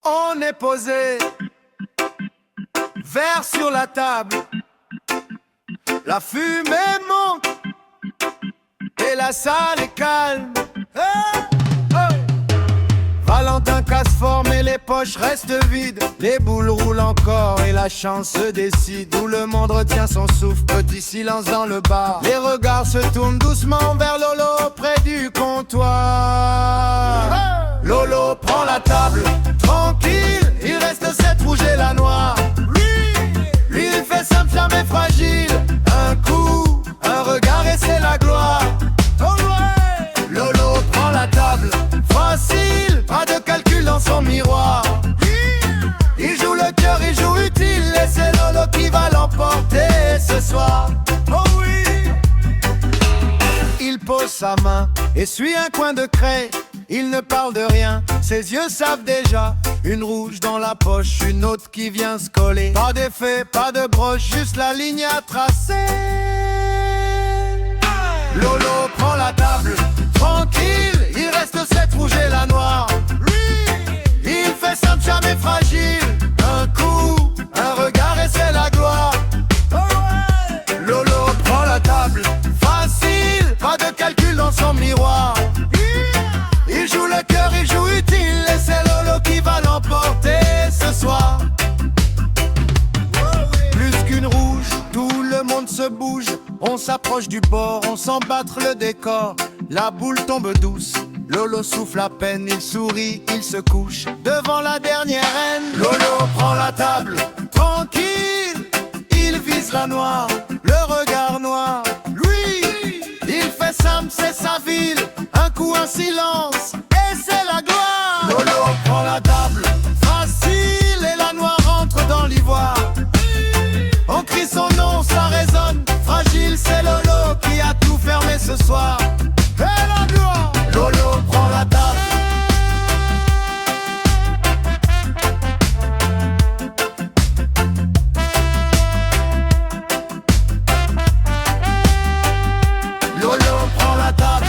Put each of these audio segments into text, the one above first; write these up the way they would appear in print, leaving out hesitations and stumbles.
On est posé, verre sur la table. La fumée monte et la salle est calme. Valentin casse forme et les poches restent vides. Les boules roulent encore et la chance se décide. Où le monde retient son souffle, petit silence dans le bar. Les regards se tournent doucement vers Lolo près du comptoir. Lolo prend la table, tranquille, il reste 7 rouges et la noire. Lui il fait simple, jamais fragile. Un coup, un regard et c'est la gloire. Lolo prend la table, facile, pas de calcul dans son miroir. Il joue le cœur, il joue utile, et c'est Lolo qui va l'emporter ce soir. Oh oui! Il pose sa main, essuie un coin de craie. Il ne parle de rien, ses yeux savent déjà. Une rouge dans la poche, une autre qui vient se coller. Pas d'effet, pas de broche, juste la ligne à tracer. Lolo prend la table, tranquille, il reste 7 rouges et la noire. Il fait simple, jamais fragile. Un coup, un regard et c'est la gloire. Lolo prend la table, facile, pas de calcul dans son miroir. Il joue le cœur, il joue utile, et c'est Lolo qui va l'emporter ce soir. Plus qu'une rouge, tout le monde se bouge. On s'approche du bord, on sent battre le décor. La boule tombe douce, Lolo souffle à peine. Il sourit, il se couche devant la dernière reine. Lolo prend la table, tranquille, il vise la noire, le regard noir. Lui, il fait simple, c'est sa ville. Un coup, un silence, et c'est la gloire. Lolo prend la table, facile, et la noire rentre dans l'ivoire. On crie son nom, ça résonne. Fragile, c'est Lolo qui a tout fermé ce soir. Et la gloire. Lolo prend la table. Lolo prend la table.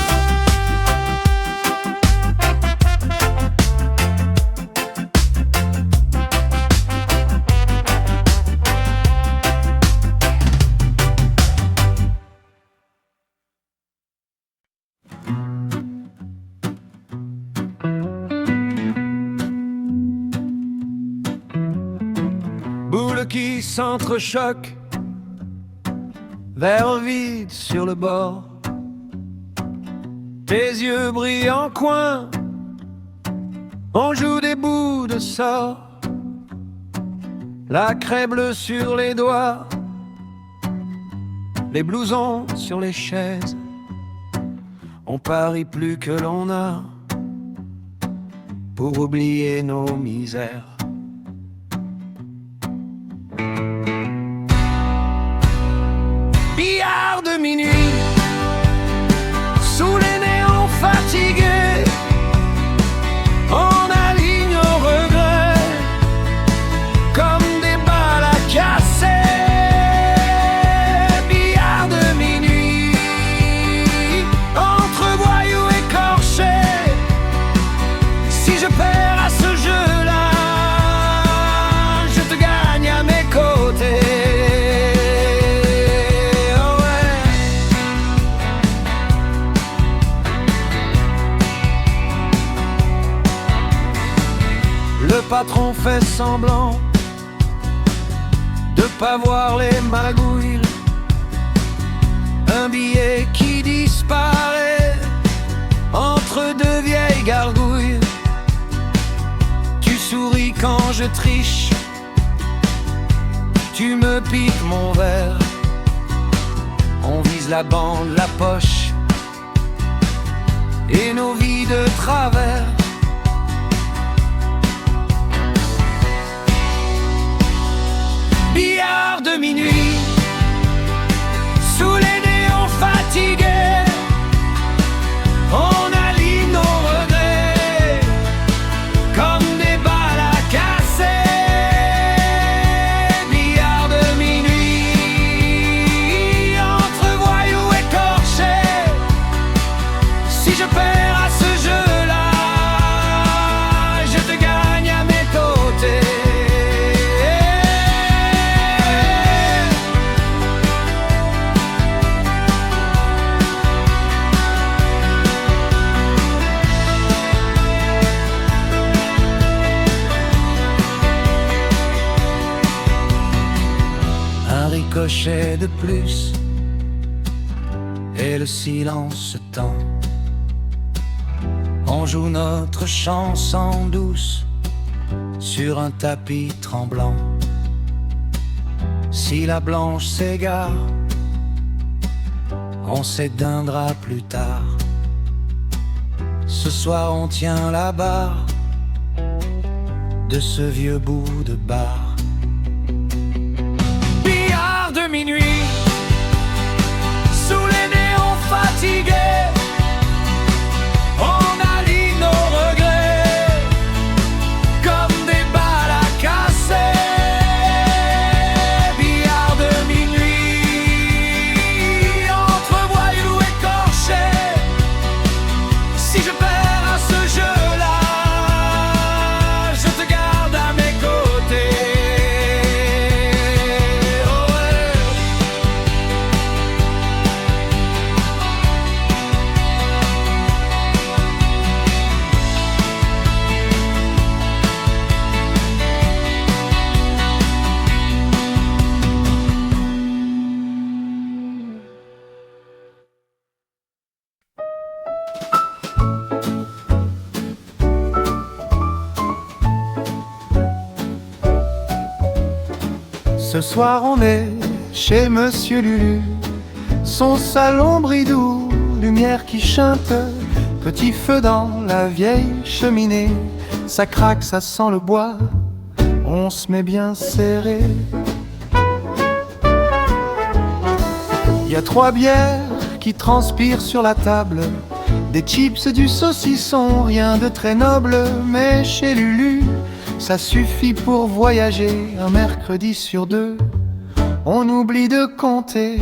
Boules qui s'entrechoquent, verre vide sur le bord. Tes yeux brillent en coin, on joue des bouts de sort. La craie bleue sur les doigts, les blousons sur les chaises. On parie plus que l'on a pour oublier nos misères. Billard de minuit, sous les néons fatigués, on aligne nos regrets comme des balles à casser. Billard de minuit, entre voyous écorchés. Si je perds à ce jeu-là, je te gagne à mes côtés. Le patron fait semblant de pas voir les magouilles. Un billet qui disparaît entre deux vieilles gargouilles. Tu souris quand je triche, tu me piques mon verre. On vise la bande, la poche et nos vies de travers. Billard de minuit, sous les néons fatigués, on aligne nos regrets comme des balles à casser. Billard de minuit, entre voyous écorchés. Si je perds à ce jeu-là, crochet de plus, et le silence se tend. On joue notre chanson douce sur un tapis tremblant. Si la blanche s'égare, on s'éteindra plus tard. Ce soir on tient la barre de ce vieux bout de bar. Billard de minuit, sous les néons fatigués, on allie nos regrets comme des balles à casser. Billard de minuit, entre voyous écorchés. Si je perds à ce jeu-là, je te garde à mes côtés. Oh ouais. Ce soir on est chez Monsieur Lulu. Son salon bridou, lumière qui chante, petit feu dans la vieille cheminée. Ça craque, ça sent le bois, on se met bien serré. Il y a 3 bières qui transpirent sur la table, des chips, du saucisson, rien de très noble. Mais chez Lulu, ça suffit pour voyager. Un mercredi sur 2, on oublie de compter.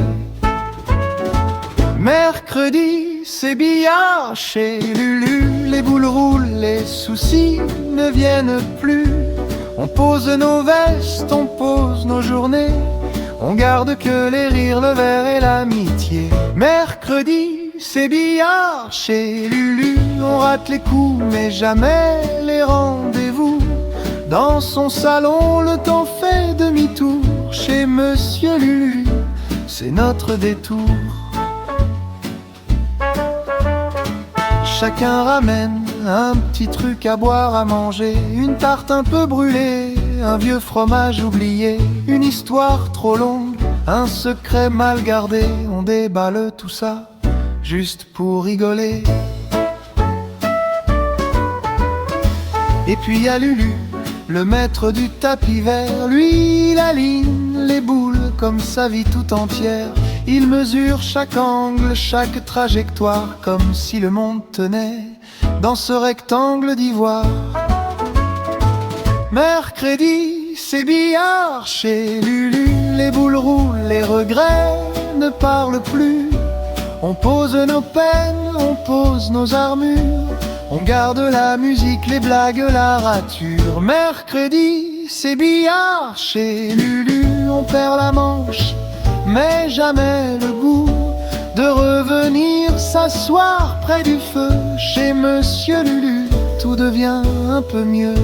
Mercredi, c'est billard chez Lulu. Les boules roulent, les soucis ne viennent plus. On pose nos vestes, on pose nos journées. On garde que les rires, le verre et l'amitié. Mercredi, c'est billard chez Lulu. On rate les coups, mais jamais les rendez-vous. Dans son salon, le temps fait demi-tour. Chez Monsieur Lulu, c'est notre détour. Chacun ramène un petit truc à boire, à manger. Une tarte un peu brûlée, un vieux fromage oublié. Une histoire trop longue, un secret mal gardé. On déballe tout ça, juste pour rigoler. Et puis y a Lulu, le maître du tapis vert. Lui, il aligne les boules comme sa vie tout entière. Il mesure chaque angle, chaque trajectoire, comme si le monde tenait dans ce rectangle d'ivoire. Mercredi, c'est billard chez Lulu. Les boules roulent, les regrets ne parlent plus. On pose nos peines, on pose nos armures. On garde la musique, les blagues, la rature. Mercredi, c'est billard chez Lulu. On perd la manche, mais jamais le goût de revenir s'asseoir près du feu. Chez Monsieur Lulu, tout devient un peu mieux.